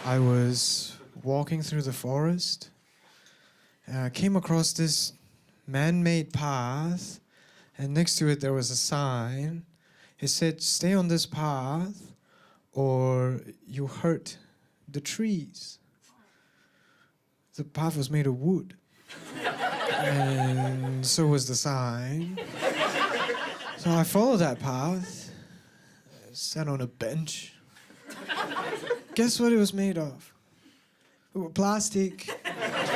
I was walking through the forest. I came across this man-made path, and next to it there was a sign. It said, "Stay on this path, or you hurt the trees." The path was made of wood, and so was the sign. So I followed that path, sat on a bench. Guess what it was made of? Plastic.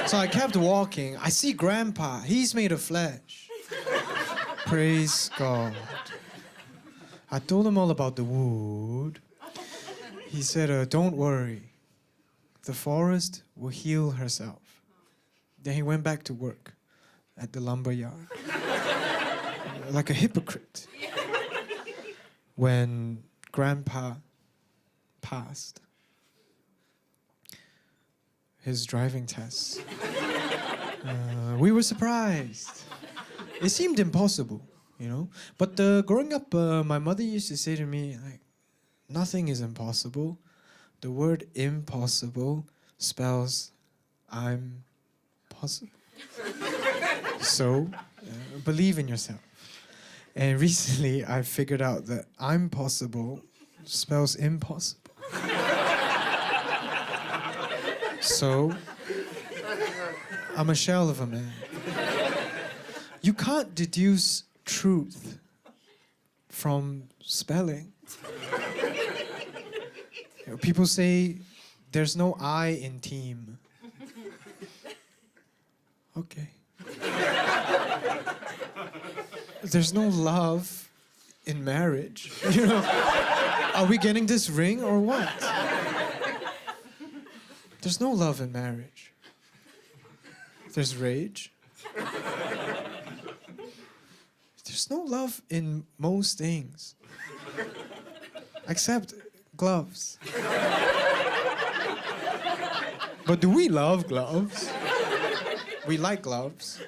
So I kept walking. I see Grandpa. He's made of flesh. Praise God. I told him all about the wood. He said, don't worry. The forest will heal herself. Then he went back to work at the lumber yard. Like a hypocrite. When Grandpa passed his driving test, we were surprised. It seemed impossible, you know. But growing up, my mother used to say to me, like, nothing is impossible. The word impossible spells I'm possible. So, believe in yourself. And recently, I figured out that I'm possible spells impossible. So, I'm a shell of a man. You can't deduce truth from spelling. You know, people say there's no I in team. Okay. There's no love in marriage. You know, are we getting this ring or what? There's no love in marriage. There's rage. There's no love in most things. Except gloves. But do we love gloves? We like gloves.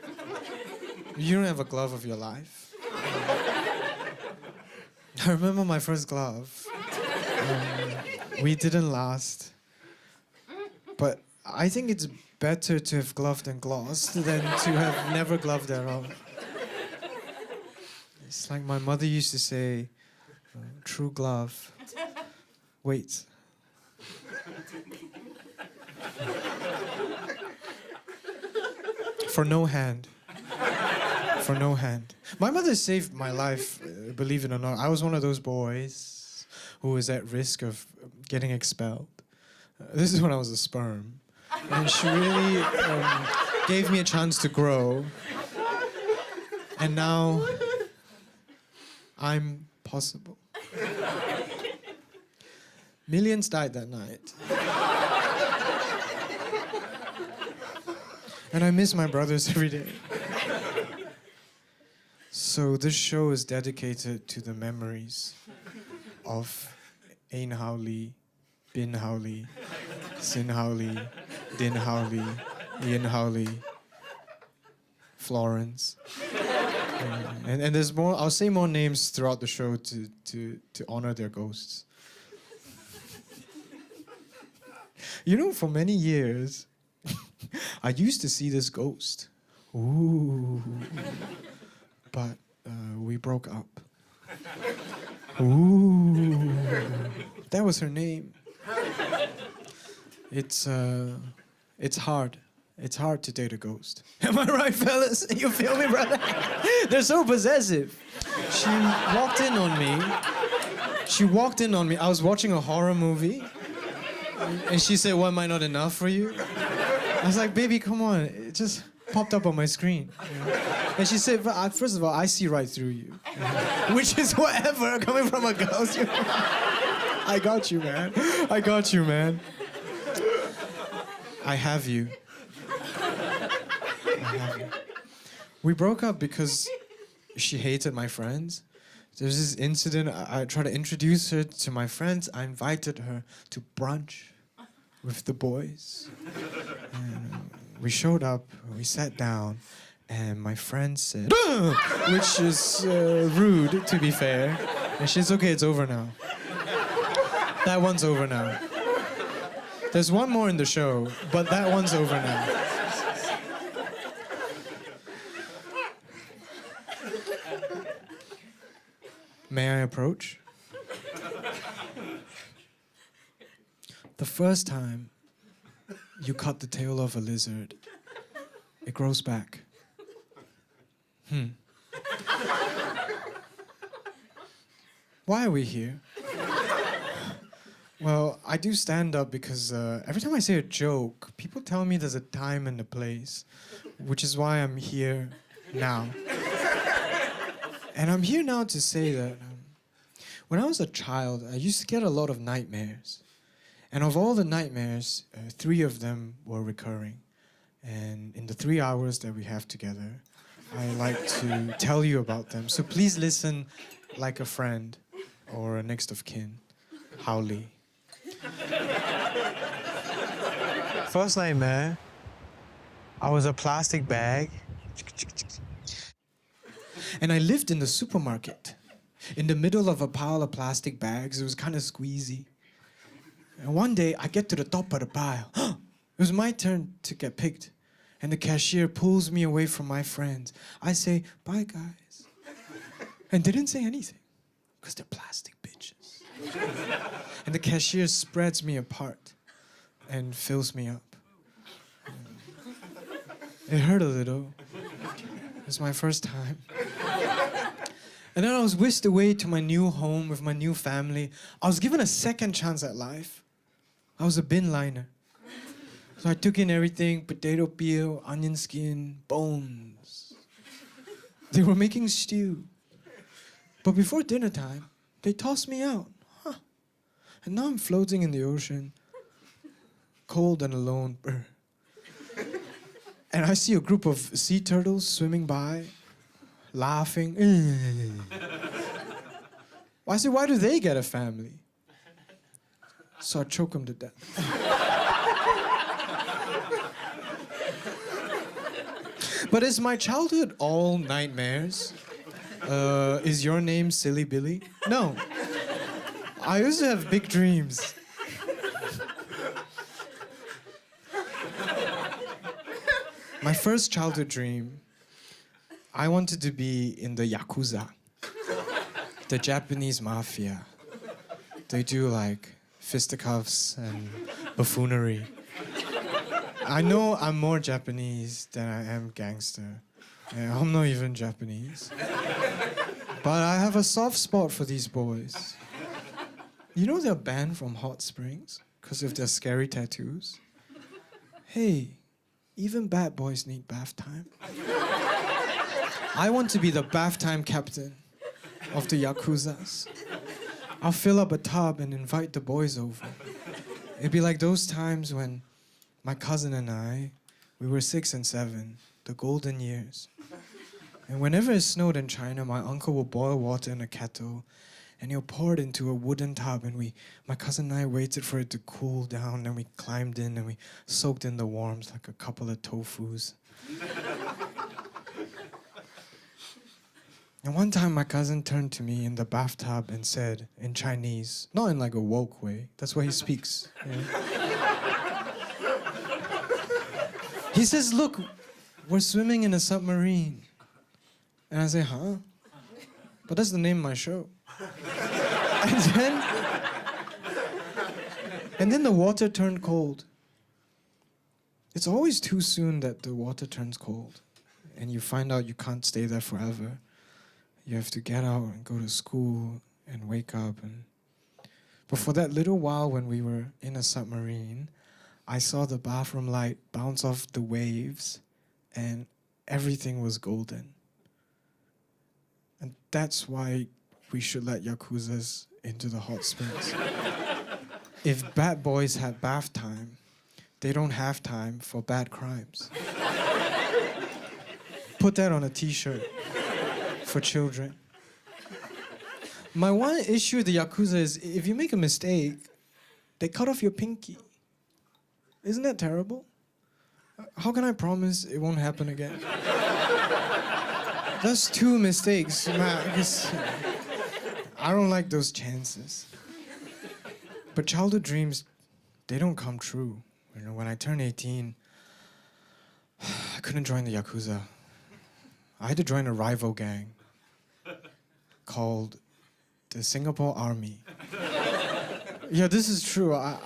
You don't have a glove of your life. I remember my first glove. We didn't last. But I think it's better to have gloved and glossed than to have never gloved at all. It's like my mother used to say, true glove. Wait. For no hand. For no hand. My mother saved my life, believe it or not. I was one of those boys who was at risk of getting expelled. This is when I was a sperm. And she really gave me a chance to grow. And now, I'm possible. Millions died that night. And I miss my brothers every day. So this show is dedicated to the memories of Ain Hao Lee, Bin Hao Lee, Sin Hao Lee, Din Hao Lee, Yin Hao Lee, Florence. And there's more. I'll say more names throughout the show to honor their ghosts. You know, for many years, I used to see this ghost. Ooh. But we broke up. Ooh. That was her name. It's hard. It's hard to date a ghost. Am I right, fellas? You feel me, brother? They're so possessive. She walked in on me. I was watching a horror movie. And she said, "What, am I not enough for you?" I was like, "Baby, come on." It just popped up on my screen. You know? And she said, "First of all, I see right through you." Which is whatever, coming from a ghost. I got you, man. I got you, man. I have you. We broke up because she hated my friends. There's this incident, I tried to introduce her to my friends. I invited her to brunch with the boys. And we showed up, we sat down, and my friend said, which is rude, to be fair. And she's okay, it's over now. That one's over now. There's one more in the show, but that one's over now. May I approach? The first time you cut the tail of a lizard, it grows back. Why are we here? Well, I do stand up because every time I say a joke, people tell me there's a time and a place, which is why I'm here now. And I'm here now to say that when I was a child, I used to get a lot of nightmares. And of all the nightmares, 3 of them were recurring. And in the 3 hours that we have together, I like to tell you about them. So please listen like a friend or a next of kin. Howley. First nightmare, I was a plastic bag. And I lived in the supermarket. In the middle of a pile of plastic bags. It was kind of squeezy. And one day, I get to the top of the pile. It was my turn to get picked. And the cashier pulls me away from my friends. I say, bye, guys. And they didn't say anything. Because they're plastic bitches. And the cashier spreads me apart and fills me up. It hurt a little. It was my first time. And then I was whisked away to my new home with my new family. I was given a second chance at life. I was a bin liner. So I took in everything, potato peel, onion skin, bones. They were making stew. But before dinner time, they tossed me out. And now I'm floating in the ocean, cold and alone. And I see a group of sea turtles swimming by, laughing. I say, why do they get a family? So I choke them to death. But is my childhood all nightmares? Is your name Silly Billy? No. I used to have big dreams. My first childhood dream, I wanted to be in the Yakuza, the Japanese mafia. They do like fisticuffs and buffoonery. I know I'm more Japanese than I am gangster. Yeah, I'm not even Japanese. But I have a soft spot for these boys. You know they're banned from hot springs because of their scary tattoos? Hey, even bad boys need bath time. I want to be the bath time captain of the Yakuzas. I'll fill up a tub and invite the boys over. It'd be like those times when my cousin and I, we were 6 and 7, the golden years. And whenever it snowed in China, my uncle would boil water in a kettle and he'll pour it into a wooden tub, and my cousin and I waited for it to cool down, and we climbed in and we soaked in the warmth like a couple of tofus. And one time my cousin turned to me in the bathtub and said in Chinese, not in like a woke way, that's what he speaks. You know? He says, look, we're swimming in a submarine. And I say, huh? But that's the name of my show. And then the water turned cold. It's always too soon that the water turns cold. And you find out you can't stay there forever. You have to get out and go to school and wake up. But for that little while when we were in a submarine, I saw the bathroom light bounce off the waves and everything was golden. And that's why we should let Yakuzas into the hot springs. If bad boys had bath time, they don't have time for bad crimes. Put that on a t-shirt for children. My one issue with the Yakuza is if you make a mistake, they cut off your pinky. Isn't that terrible? How can I promise it won't happen again? That's 2 mistakes. I don't like those chances. But childhood dreams, they don't come true. You know, when I turned 18, I couldn't join the Yakuza. I had to join a rival gang called the Singapore Army. Yeah, this is true. I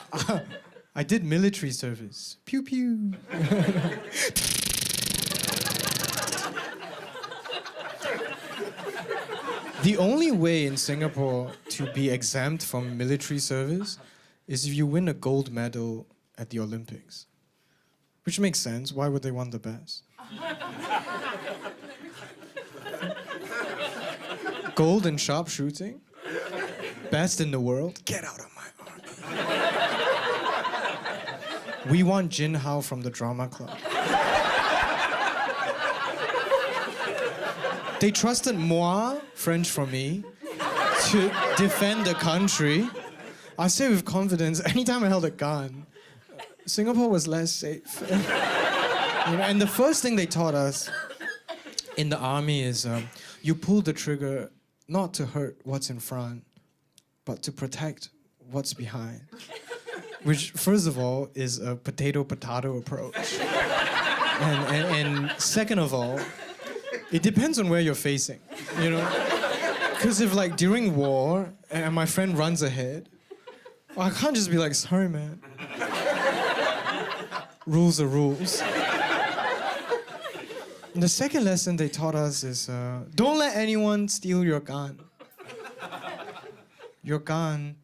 did military service. Pew pew. The only way in Singapore to be exempt from military service is if you win a gold medal at the Olympics. Which makes sense. Why would they want the best? Gold in sharpshooting? Best in the world? Get out of my army. We want Jin Hao from the drama club. They trusted moi, French for me, to defend the country. I say with confidence, anytime I held a gun, Singapore was less safe. You know, and the first thing they taught us in the army is you pull the trigger not to hurt what's in front, but to protect what's behind. Which, first of all, is a potato-potato approach. And second of all, it depends on where you're facing, you know? Because if, like, during war, and my friend runs ahead, I can't just be like, sorry, man. Rules are rules. And the second lesson they taught us is, don't let anyone steal your gun. Your gun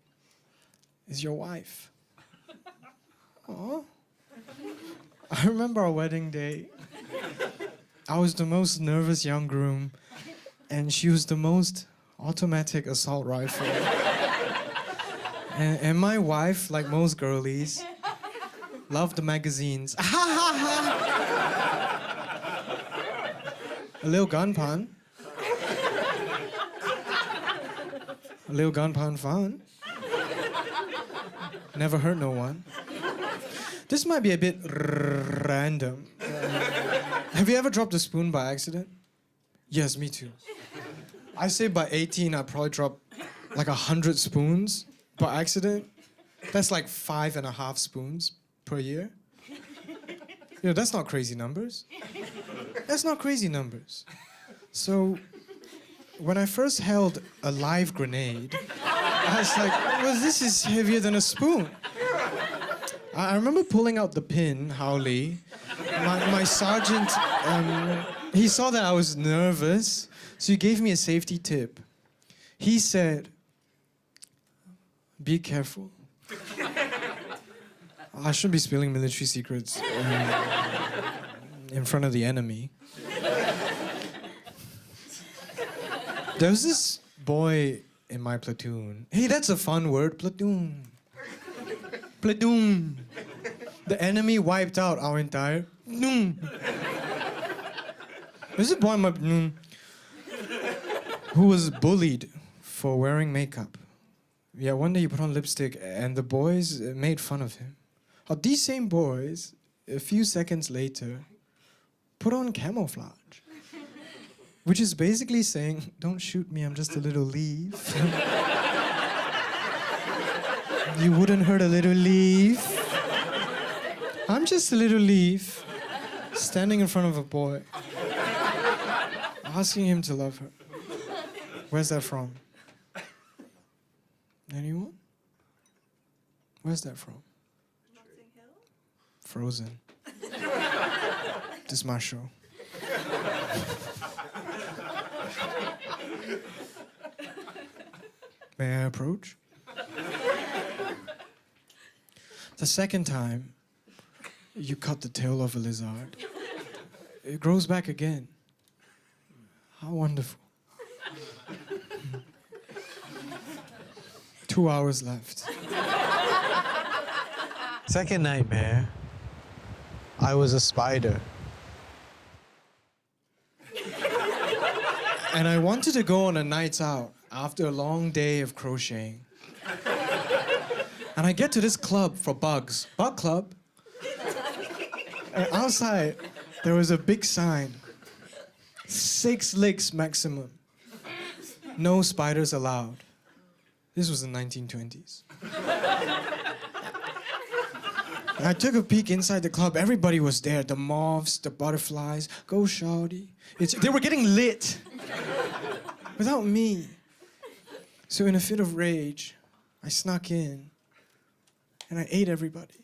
is your wife. Aww. I remember our wedding day. I was the most nervous young groom, and she was the most automatic assault rifle. And my wife, like most girlies, loved the magazines. A little gun pun. A little gun pun fun. Never hurt no one. This might be a bit random. Have you ever dropped a spoon by accident? Yes, me too. I say by 18, I probably dropped like 100 spoons by accident. That's like 5.5 spoons per year. You know, that's not crazy numbers. That's not crazy numbers. So, when I first held a live grenade, I was like, well, this is heavier than a spoon. I remember pulling out the pin, Howley. My sergeant, he saw that I was nervous, so he gave me a safety tip. He said, be careful. I shouldn't be spilling military secrets in front of the enemy. There was this boy in my platoon. Hey, that's a fun word, platoon. Platoon. The enemy wiped out our entire platoon. There's a boy in my platoon who was bullied for wearing makeup. Yeah, one day he put on lipstick and the boys made fun of him. These same boys, a few seconds later, put on camouflage. Which is basically saying, don't shoot me, I'm just a little leaf. You wouldn't hurt a little leaf. I'm just a little leaf, standing in front of a boy, asking him to love her. Where's that from? Anyone? Where's that from? Notting Hill? Frozen. This is my show. May I approach? The second time you cut the tail of a lizard, it grows back again. How wonderful. 2 hours left. Second nightmare, I was a spider. And I wanted to go on a night out after a long day of crocheting. And I get to this club for bugs, bug club. And outside, there was a big sign, 6 licks maximum. No spiders allowed. This was the 1920s. I took a peek inside the club. Everybody was there. The moths, the butterflies. Go, shawty. They were getting lit. Without me. So in a fit of rage, I snuck in. And I ate everybody.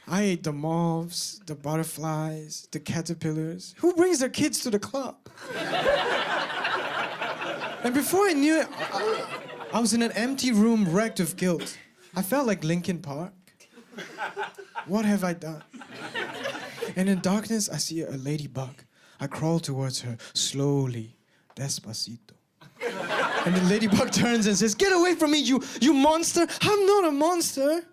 I ate the moths, the butterflies, the caterpillars. Who brings their kids to the club? And before I knew it, I was in an empty room wrecked with guilt. I felt like Linkin Park. What have I done? And in darkness, I see a ladybug. I crawl towards her slowly, despacito. And the ladybug turns and says, "Get away from me, you monster! I'm not a monster!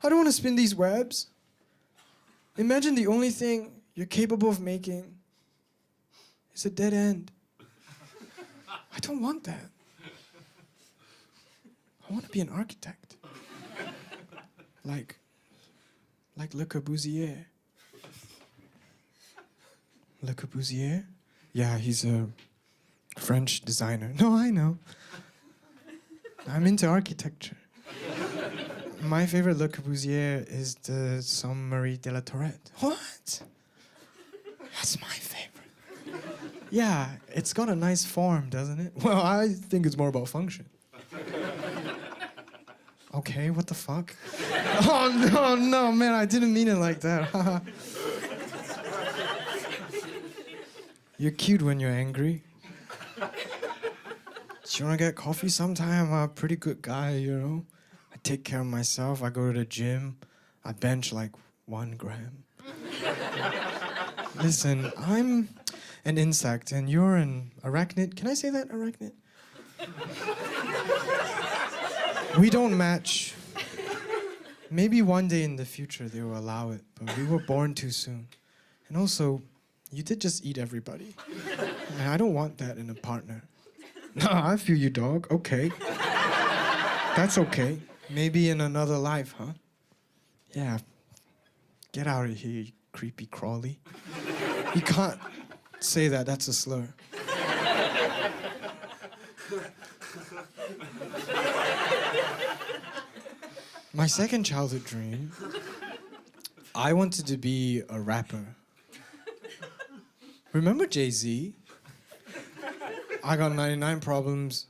I don't want to spin these webs." Imagine the only thing you're capable of making is a dead end. I don't want that. I want to be an architect. Like Le Corbusier. Le Corbusier? Yeah, he's a French designer. No, I know. I'm into architecture. My favorite Le Corbusier is the Submarine de la Tourette. What? That's my favorite. Yeah, it's got a nice form, doesn't it? Well, I think it's more about function. Okay, what the fuck? Oh, no, man, I didn't mean it like that. You're cute when you're angry. Do you want to get coffee sometime? I'm a pretty good guy, you know? I take care of myself. I go to the gym. I bench like 1 gram. Listen, I'm an insect and you're an arachnid. Can I say that, arachnid? We don't match. Maybe one day in the future they will allow it, but we were born too soon. And also, you did just eat everybody. And I don't want that in a partner. No, I feel you, dog. Okay. That's okay. Maybe in another life, huh? Yeah. Get out of here, you creepy crawly. You can't say that. That's a slur. My second childhood dream, I wanted to be a rapper. Remember Jay-Z? I got 99 problems,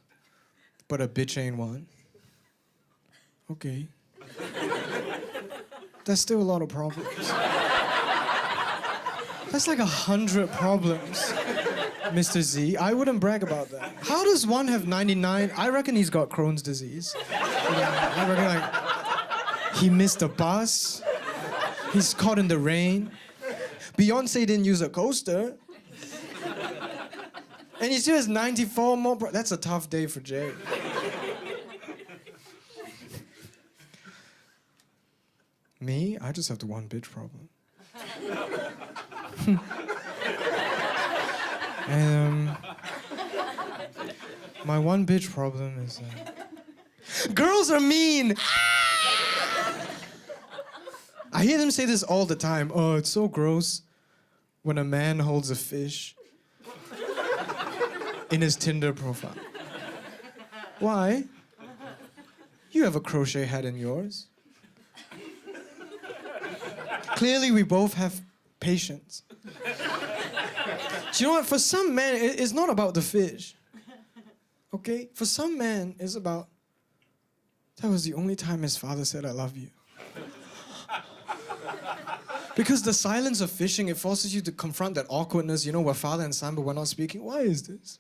but a bitch ain't one. Okay. That's still a lot of problems. That's like 100 problems, Mr. Z. I wouldn't brag about that. How does one have 99? I reckon he's got Crohn's disease. I reckon like, he missed a bus. He's caught in the rain. Beyonce didn't use a coaster. And he still has 94 more. That's a tough day for Jay. Me? I just have the one bitch problem. And my one bitch problem is girls are mean. I hear them say this all the time. Oh, it's so gross when a man holds a fish in his Tinder profile. Why? You have a crochet hat in yours. Clearly, we both have patience. Do you know what? For some men, it's not about the fish. Okay? For some men, it's about, that was the only time his father said, "I love you." Because the silence of fishing, it forces you to confront that awkwardness, you know, where father and son, but we're not speaking. Why is this?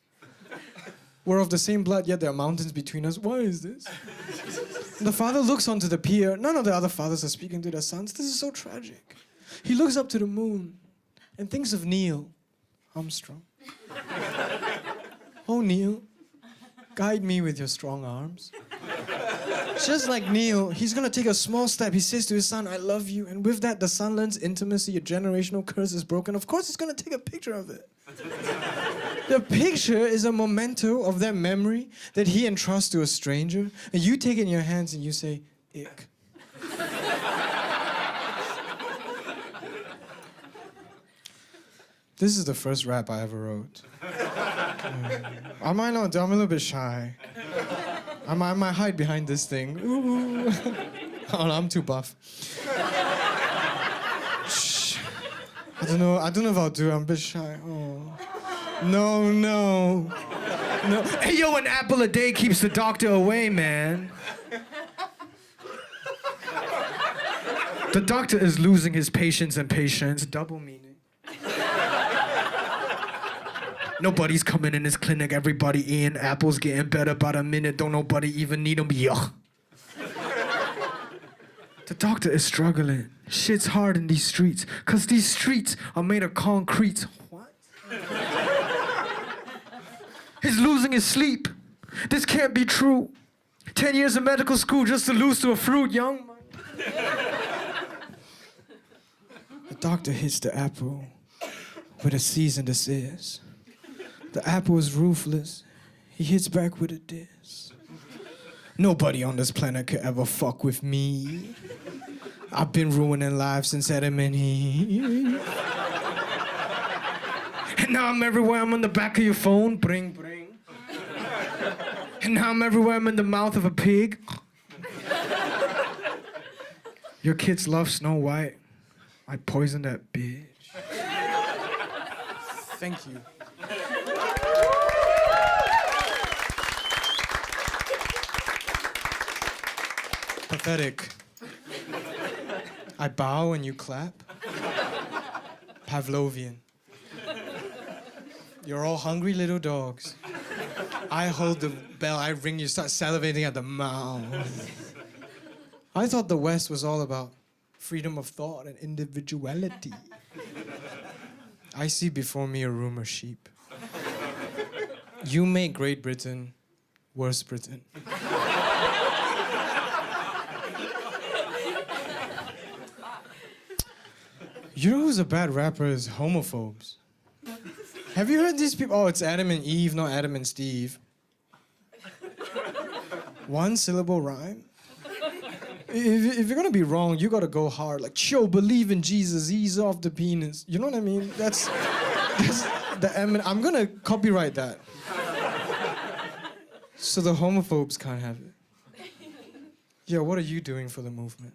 We're of the same blood, yet there are mountains between us. Why is this? The father looks onto the pier. None of the other fathers are speaking to their sons. This is so tragic. He looks up to the moon and thinks of Neil Armstrong. Oh, Neil, guide me with your strong arms. Just like Neil, he's gonna take a small step. He says to his son, "I love you." And with that, the son learns intimacy. A generational curse is broken. Of course, he's gonna take a picture of it. The picture is a memento of that memory that he entrusts to a stranger. And you take it in your hands and you say, "Ick." This is the first rap I ever wrote. I might not, I'm a little bit shy. I might hide behind this thing. Ooh. Oh, no, I'm too buff. Shh. I don't know if I'll do it. I'm a bit shy. Oh. No. Hey, yo, an apple a day keeps the doctor away, man. The doctor is losing his patience and patience. Double meaning. Nobody's coming in his clinic. Everybody eating apples, getting better about a minute. Don't nobody even need them. Yuck. The doctor is struggling. Shit's hard in these streets. Cause these streets are made of concrete. What? He's losing his sleep. This can't be true. 10 years of medical school just to lose to a fruit, young man. The doctor hits the apple with a cease and desist. The apple is ruthless. He hits back with a diss. Nobody on this planet could ever fuck with me. I've been ruining lives since Adam and Eve. And now I'm everywhere. I'm on the back of your phone. Bring, bring. And now I'm everywhere. I'm in the mouth of a pig. Your kids love Snow White. I poisoned that bitch. Thank you. Pathetic. I bow and you clap. Pavlovian. You're all hungry little dogs. I hold the bell, I ring, you start salivating at the mouth. I thought the West was all about freedom of thought and individuality. I see before me a room of sheep. You make Great Britain worse Britain. You know who's a bad rapper is homophobes. Have you heard these people? Oh, it's Adam and Eve, not Adam and Steve. One syllable rhyme. If you're gonna be wrong, you gotta go hard. Like, yo, believe in Jesus, ease off the penis. You know what I mean? That's the I'm gonna copyright that. So the homophobes can't have it. Yo, what are you doing for the movement?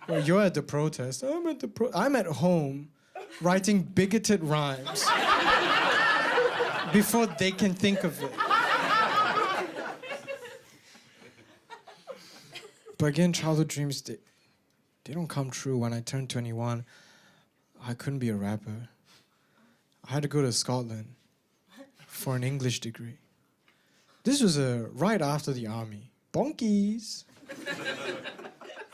Well, you're at the protest. I'm at home writing bigoted rhymes before they can think of it. But again, childhood dreams, they don't come true. When I turned 21, I couldn't be a rapper. I had to go to Scotland for an English degree. This was right after the army. Bonkies.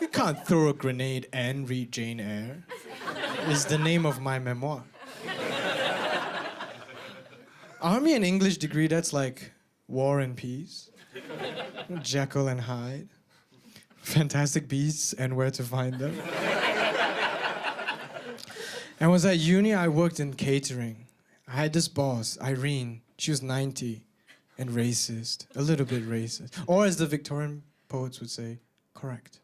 You can't throw a grenade and read Jane Eyre. Is the name of my memoir. Army and English degree, that's like War and Peace. Jekyll and Hyde. Fantastic Beasts and Where to Find Them. And was at uni, I worked in catering. I had this boss, Irene. She was 90 and racist. A little bit racist. Or as the Victorian poets would say, correct.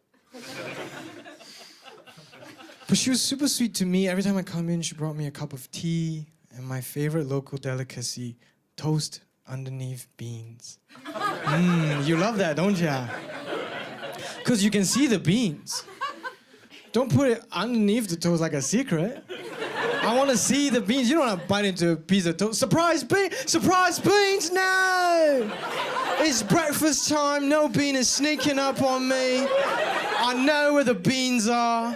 But she was super sweet to me. Every time I come in, she brought me a cup of tea and my favorite local delicacy, toast underneath beans. You love that, don't ya? Because you can see the beans. Don't put it underneath the toast like a secret. I want to see the beans. You don't want to bite into a piece of toast. Surprise beans, no! It's breakfast time, no bean is sneaking up on me. I know where the beans are.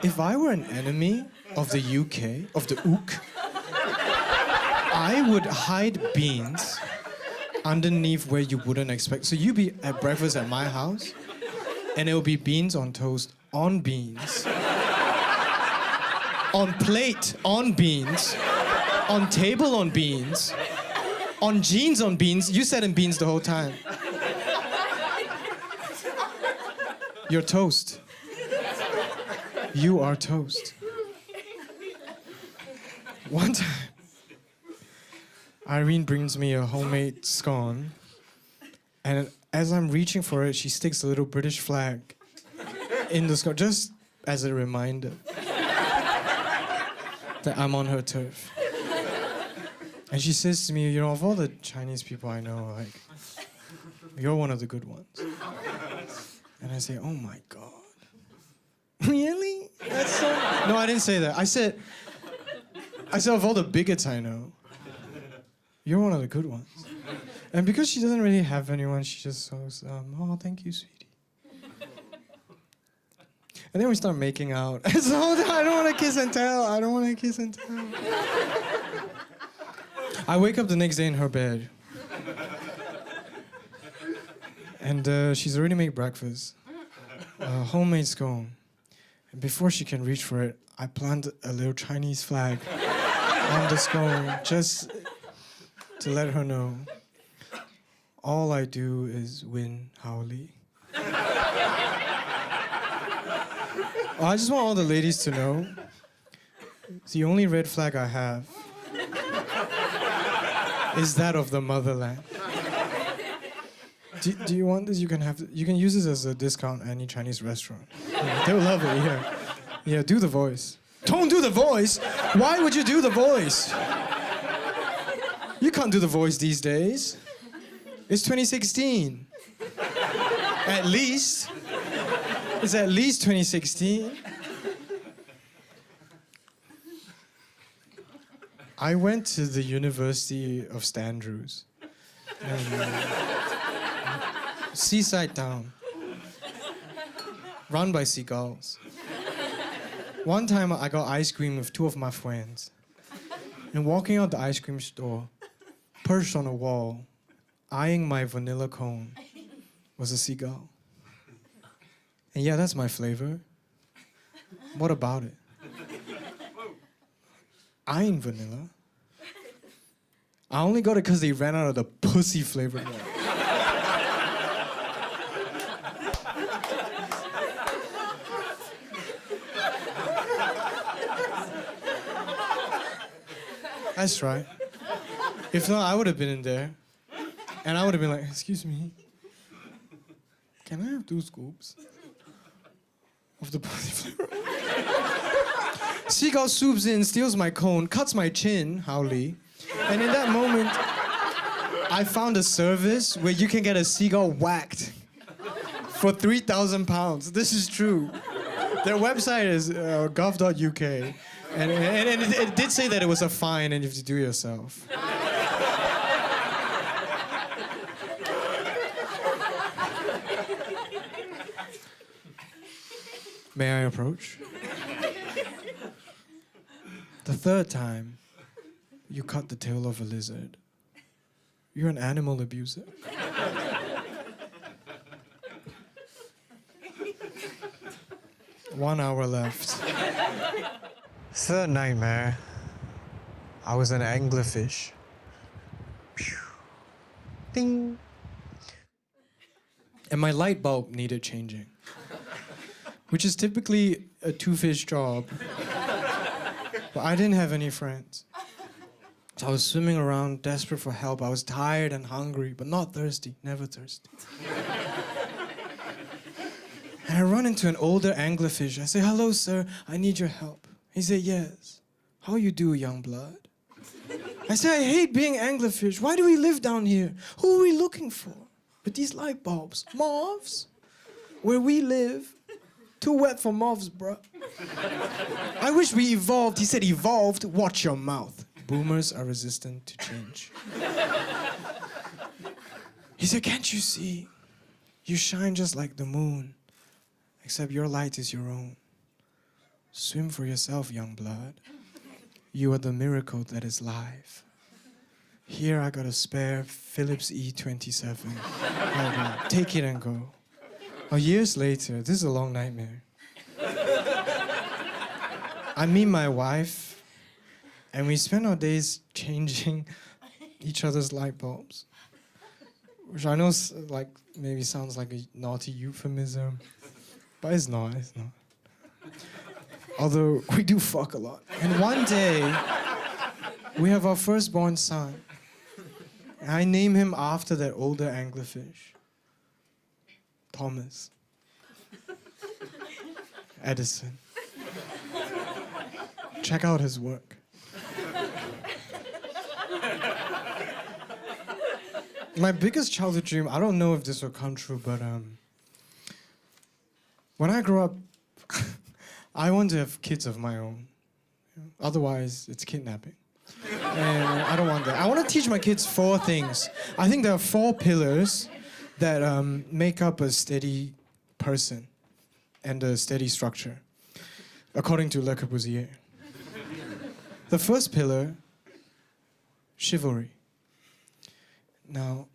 If I were an enemy of the UK, of the UK, I would hide beans underneath where you wouldn't expect. So you'd be at breakfast at my house, and it would be beans on toast, on beans, on plate, on beans, on table, on beans, on jeans, on beans. You said in beans the whole time. You're toast. You are toast. One time, Irene brings me a homemade scone, and as I'm reaching for it, she sticks a little British flag in the scone, just as a reminder that I'm on her turf. And she says to me, you know, of all the Chinese people I know, like, you're one of the good ones. And I say, oh my God. Really? That's so... No, I didn't say that. I said, of all the bigots I know, you're one of the good ones. And because she doesn't really have anyone, she just goes, oh, thank you, sweetie. And then we start making out. So I don't want to kiss and tell. I don't want to kiss and tell. I wake up the next day in her bed. And she's already made breakfast. Homemade scone. And before she can reach for it, I plant a little Chinese flag on the scone just to let her know all I do is win Hao Li. I just want all the ladies to know the only red flag I have is that of the motherland. Do you want this? You can use this as a discount at any Chinese restaurant. Yeah, they'll love it. Yeah, do the voice. Don't do the voice. Why would you do the voice? You can't do the voice these days. It's 2016. At least. It's at least 2016. I went to the University of Standrews. Seaside town. Run by seagulls. One time I got ice cream with two of my friends. And walking out the ice cream store, perched on a wall, eyeing my vanilla cone, was a seagull. And yeah, that's my flavor. What about it? I ain't vanilla. I only got it because they ran out of the pussy flavored one. That's right. If not, I would have been in there. And I would have been like, excuse me, can I have 2 scoops of the pussy flavor? Seagull swoops in, steals my cone, cuts my chin, Hao Li. And in that moment, I found a service where you can get a seagull whacked for 3,000 pounds. This is true. Their website is gov.uk. And it did say that it was a fine and you have to do it yourself. May I approach? The 3rd time, you cut the tail of a lizard. You're an animal abuser. One hour left. 3rd nightmare. I was an anglerfish. Pew. Ding. And my light bulb needed changing, which is typically a 2-fish job. But I didn't have any friends. So I was swimming around, desperate for help. I was tired and hungry, but not thirsty, never thirsty. And I run into an older anglerfish. I say, hello, sir, I need your help. He said, yes. How you do, young blood? I say, I hate being anglerfish. Why do we live down here? Who are we looking for? With these light bulbs? Moths? Where we live, too wet for moths, bruh. I wish we evolved. He said, evolved? Watch your mouth. Boomers are resistant to change. He said, can't you see? You shine just like the moon, except your light is your own. Swim for yourself, young blood. You are the miracle that is life. Here I got a spare Philips E27. Take it and go. Oh, years later, this is a long nightmare. I meet my wife, and we spend our days changing each other's light bulbs, which I know maybe sounds like a naughty euphemism, but it's not. Although we do fuck a lot. And one day, we have our firstborn son. And I name him after that older anglerfish. Thomas. Edison. Check out his work. My biggest childhood dream, I don't know if this will come true, but When I grow up, I want to have kids of my own. Otherwise, it's kidnapping. And I don't want that. I want to teach my kids 4 things. I think there are 4 pillars that make up a steady person and a steady structure, according to Le Corbusier. The first pillar, chivalry. Now,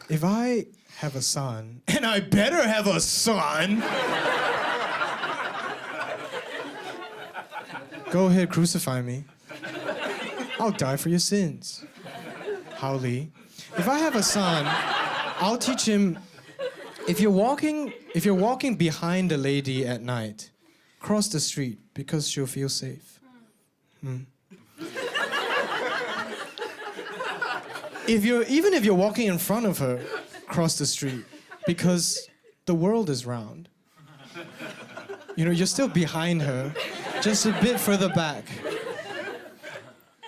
if I have a son, and I better have a son, go ahead, crucify me. I'll die for your sins. Hao Li. If I have a son, I'll teach him, if you're walking behind a lady at night, cross the street because she'll feel safe. Even if you're walking in front of her, cross the street because the world is round. You're still behind her, just a bit further back.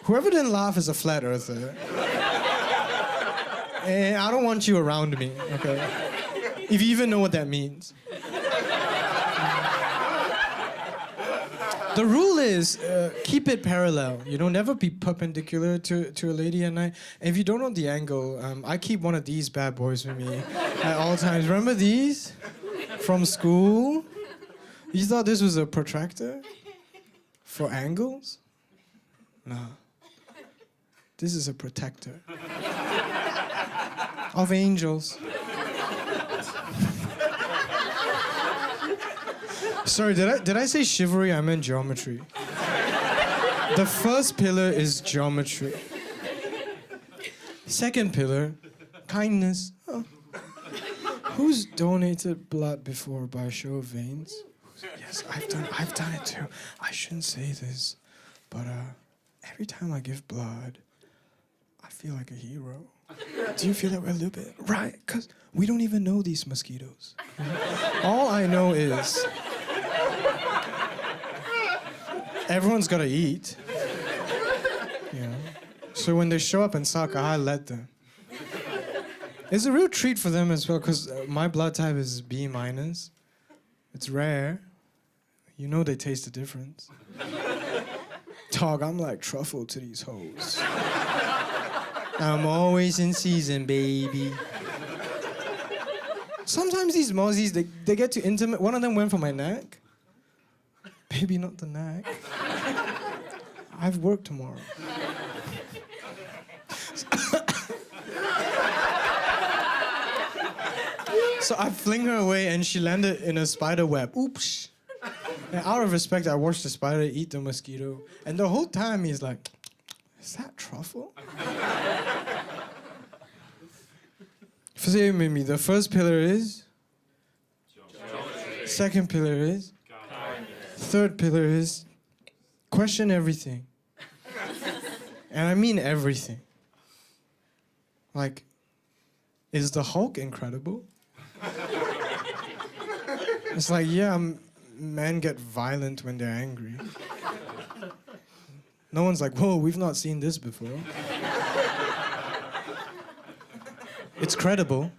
Whoever didn't laugh is a flat earther. And I don't want you around me, okay? If you even know what that means. The rule is keep it parallel. Never be perpendicular to a lady at night. And if you don't know the angle, I keep one of these bad boys with me at all times. Remember these from school? You thought this was a protractor for angles? No. This is a protector of angels. Sorry, did I say chivalry? I meant geometry. The first pillar is geometry. Second pillar, kindness. Oh. Who's donated blood before by a show of veins? Yes, I've done it too. I shouldn't say this, but every time I give blood, I feel like a hero. Do you feel that way a little bit? Right, because we don't even know these mosquitoes. All I know is everyone's got to eat. So when they show up in soccer, I let them. It's a real treat for them as well, because my blood type is B-. It's rare. They taste the difference. Dog, I'm like truffle to these hoes. I'm always in season, baby. Sometimes these mozzies, they get too intimate. One of them went for my neck. Baby, not the neck. I've work tomorrow. So I fling her away and she landed in a spider web. Oops. And out of respect, I watched the spider eat the mosquito. And the whole time he's like, is that truffle? Mimi, the first pillar is? Geometry. Second pillar is? Kindness. Third pillar is? Question everything. And I mean everything. Like, is the Hulk incredible? It's like, yeah, men get violent when they're angry. No one's like, whoa, we've not seen this before. It's credible.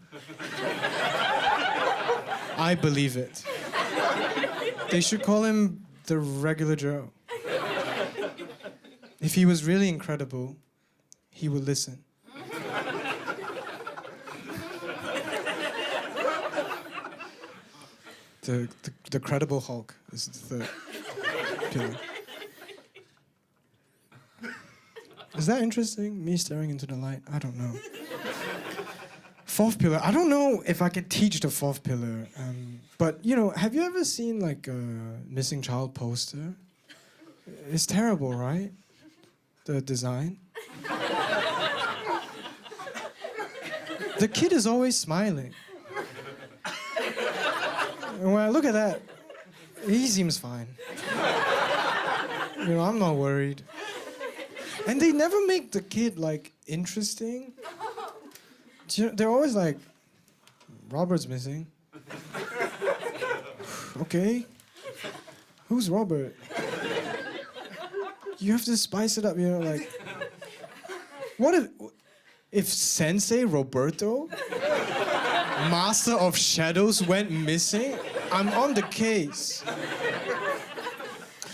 I believe it. They should call him the regular Joe. If he was really incredible, he would listen. The credible Hulk is the third pillar. Is that interesting? Me staring into the light? I don't know. Fourth pillar. I don't know if I could teach the fourth pillar. But, have you ever seen like a missing child poster? It's terrible, right? The design. The kid is always smiling. And when I look at that, he seems fine. I'm not worried. And they never make the kid, like, interesting. They're always like, Robert's missing. Okay. Who's Robert? You have to spice it up, like... What if Sensei Roberto? Master of Shadows went missing? I'm on the case.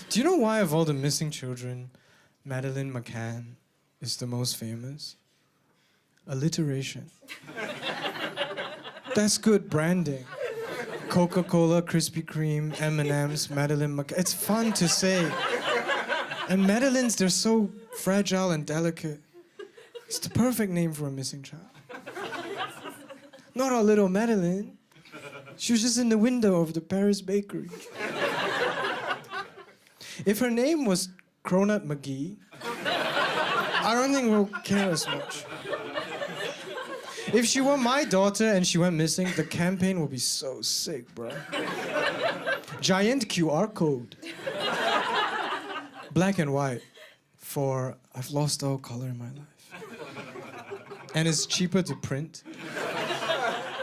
Do you know why of all the missing children, Madeleine McCann is the most famous? Alliteration. That's good branding. Coca-Cola, Krispy Kreme, M&M's, Madeleine McCann. It's fun to say. And Madeleines, they're so fragile and delicate. It's the perfect name for a missing child. Not our little Madeleine. She was just in the window of the Paris bakery. If her name was Cronut McGee, I don't think we'll care as much. If she were my daughter and she went missing, the campaign would be so sick, bro. Giant QR code. Black and white for I've lost all color in my life. And it's cheaper to print.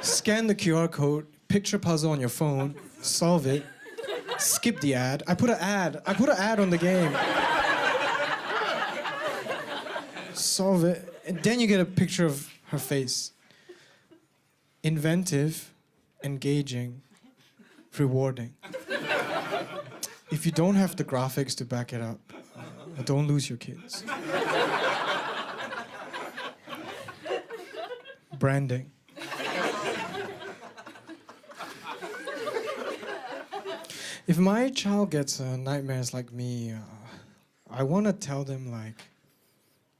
Scan the QR code, picture puzzle on your phone, solve it, skip the ad. I put an ad on the game. Solve it, and then you get a picture of her face. Inventive, engaging, rewarding. If you don't have the graphics to back it up, don't lose your kids. Branding. If my child gets nightmares like me, I want to tell them, like,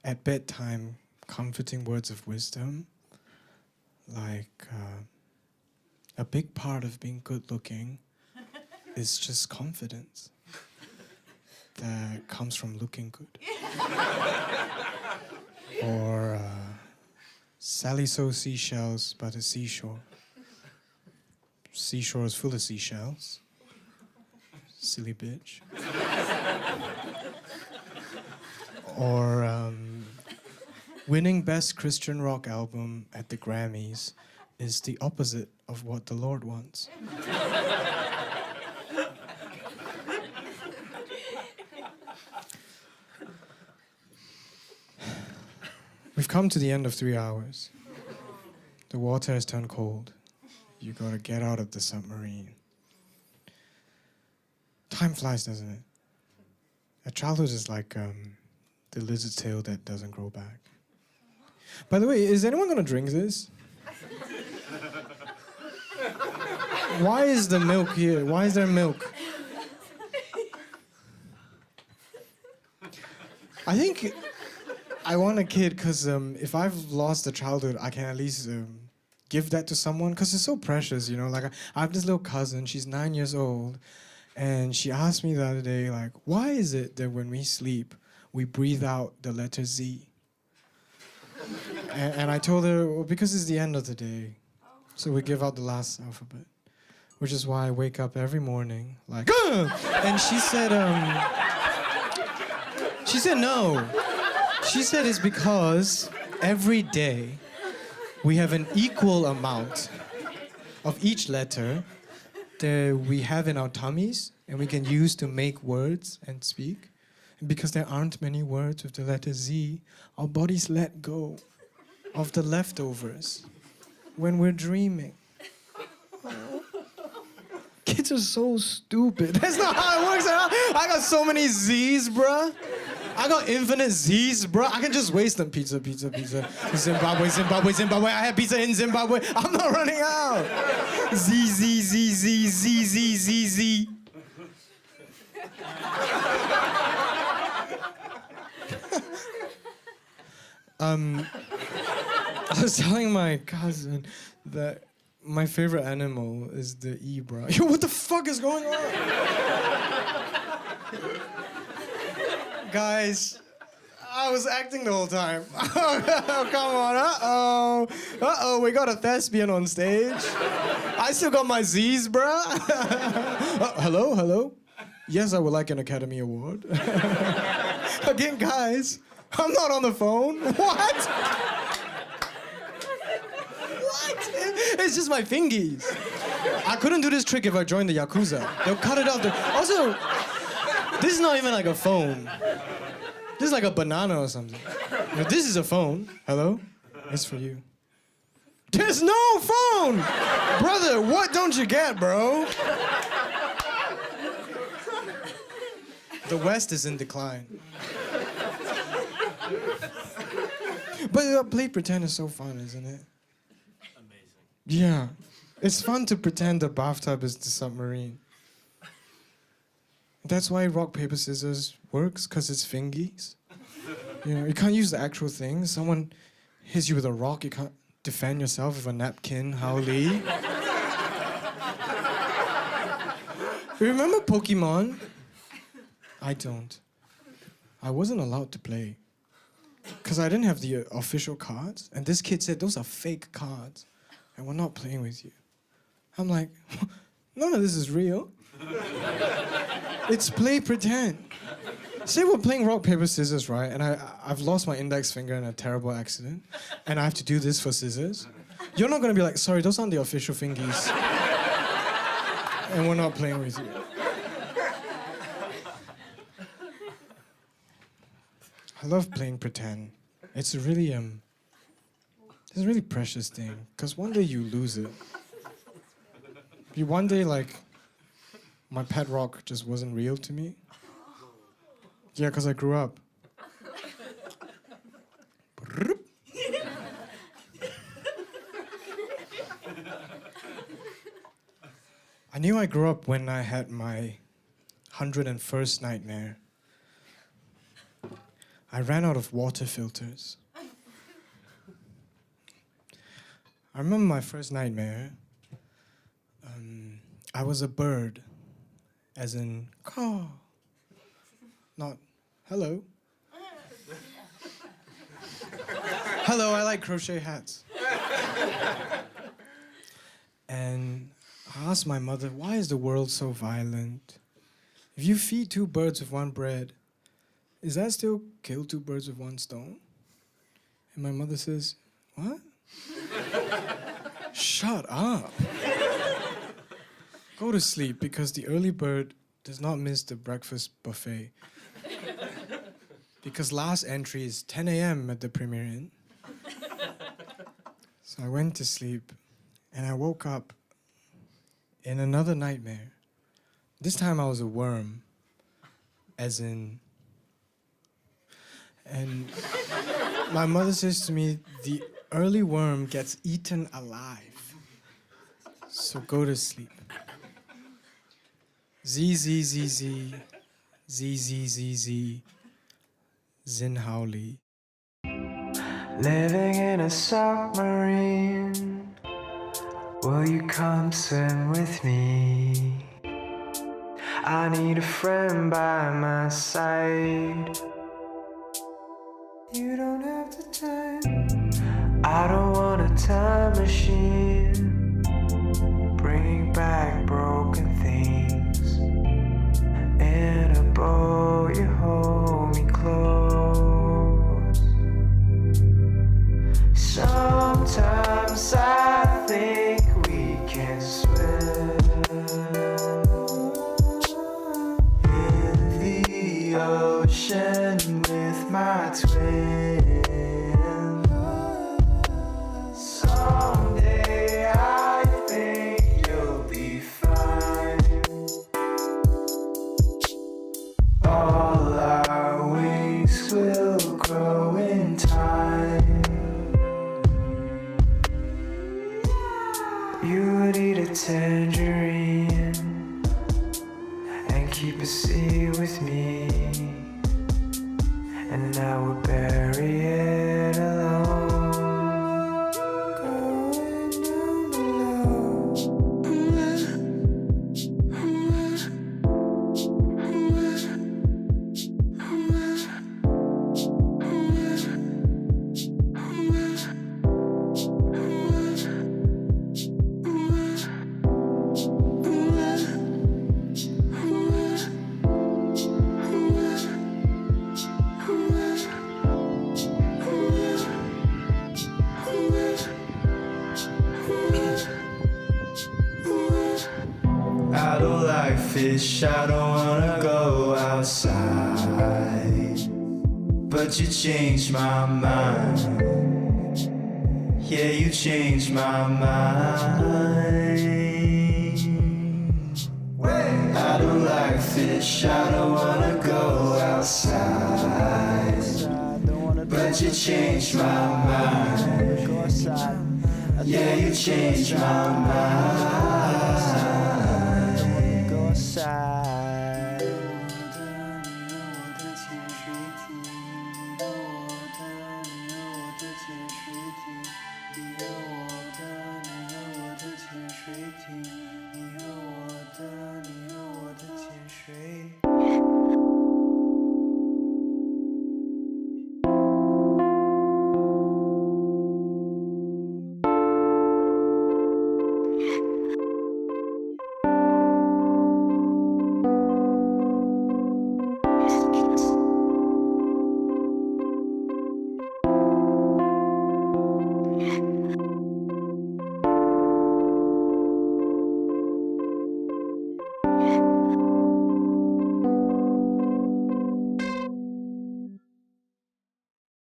at bedtime, comforting words of wisdom. Like, a big part of being good-looking is just confidence that comes from looking good. Or, Sally sows seashells by the seashore. Seashore is full of seashells. Silly bitch. Or, winning Best Christian Rock Album at the Grammys is the opposite of what the Lord wants. We've come to the end of 3 hours. The water has turned cold. You gotta get out of the submarine. Time flies, doesn't it? A childhood is like the lizard's tail that doesn't grow back. By the way, is anyone gonna drink this? Why is the milk here? Why is there milk? I think I want a kid because if I've lost a childhood, I can at least give that to someone because it's so precious, you know? Like, I have this little cousin, she's 9 years old, and she asked me the other day, like, why is it that when we sleep, we breathe out the letter Z? And I told her, well, because it's the end of the day, so we give out the last alphabet, which is why I wake up every morning like, ah! And she said no. She said it's because every day we have an equal amount of each letter that we have in our tummies and we can use to make words and speak. And because there aren't many words with the letter Z, our bodies let go of the leftovers when we're dreaming. Kids are so stupid. That's not how it works. I got so many Z's, bruh. I got infinite Z's, bruh. I can just waste them. Pizza, pizza, pizza. Zimbabwe, Zimbabwe, Zimbabwe. I have pizza in Zimbabwe. I'm not running out. Z, Z, Z, Z, Z, Z, Z, Z. I was telling my cousin that my favorite animal is the zebra. Yo, what the fuck is going on? Guys, I was acting the whole time. Oh, come on. Uh-oh, we got a thespian on stage. I still got my Z's, bruh. Hello? Yes, I would like an Academy Award. Again, guys, I'm not on the phone. What? It's just my fingies. I couldn't do this trick if I joined the Yakuza. They'll cut it off. Also, this is not even like a phone. This is like a banana or something. But this is a phone. Hello? It's for you. There's no phone! Brother, what don't you get, bro? The West is in decline. But play pretend is so fun, isn't it? Amazing. Yeah. It's fun to pretend the bathtub is the submarine. That's why rock, paper, scissors works, because it's fingies. You know, you can't use the actual thing. Someone hits you with a rock, you can't defend yourself with a napkin, Hao Li. You remember Pokemon? I don't. I wasn't allowed to play. Because I didn't have the official cards. And this kid said, those are fake cards. And we're not playing with you. I'm like, none of this is real. It's play pretend. Say we're playing rock, paper, scissors, right? And I've lost my index finger in a terrible accident. And I have to do this for scissors. You're not going to be like, sorry, those aren't the official fingies. And we're not playing with you. I love playing pretend. It's a really precious thing. Because one day you lose it. One day, like, my pet rock just wasn't real to me. Yeah, because I grew up. I knew I grew up when I had my 101st nightmare. I ran out of water filters. I remember my first nightmare. I was a bird, as in caw, not hello. Hello, I like crochet hats. And I asked my mother, why is the world so violent? If you feed two birds with one bread, is that still kill two birds with one stone? And my mother says, what? Shut up. Go to sleep, because the early bird does not miss the breakfast buffet. Because last entry is 10 a.m. at the Premier Inn. So I went to sleep, and I woke up in another nightmare. This time I was a worm, as in... And my mother says to me, the early worm gets eaten alive. So go to sleep. Z, Z, Z, Z, Z, Z, Z, Z, Jin Hao Li. Living in a submarine, will you come swim with me? I need a friend by my side. You don't have the time. I don't want a time machine. Bring back broken things. In a bow, you hold me close. Sometimes I think we can swim in the ocean with my twin. Someday I think you'll be fine. All our wings will grow in time. You would eat a tangerine and keep a seed with me, and I would bury it alone. Going down below. I don't like fish, I don't wanna go outside, but you changed my mind. Yeah, you changed my mind. I don't like fish, I don't wanna go outside, but you changed my mind. Yeah, you changed my mind. Go outside.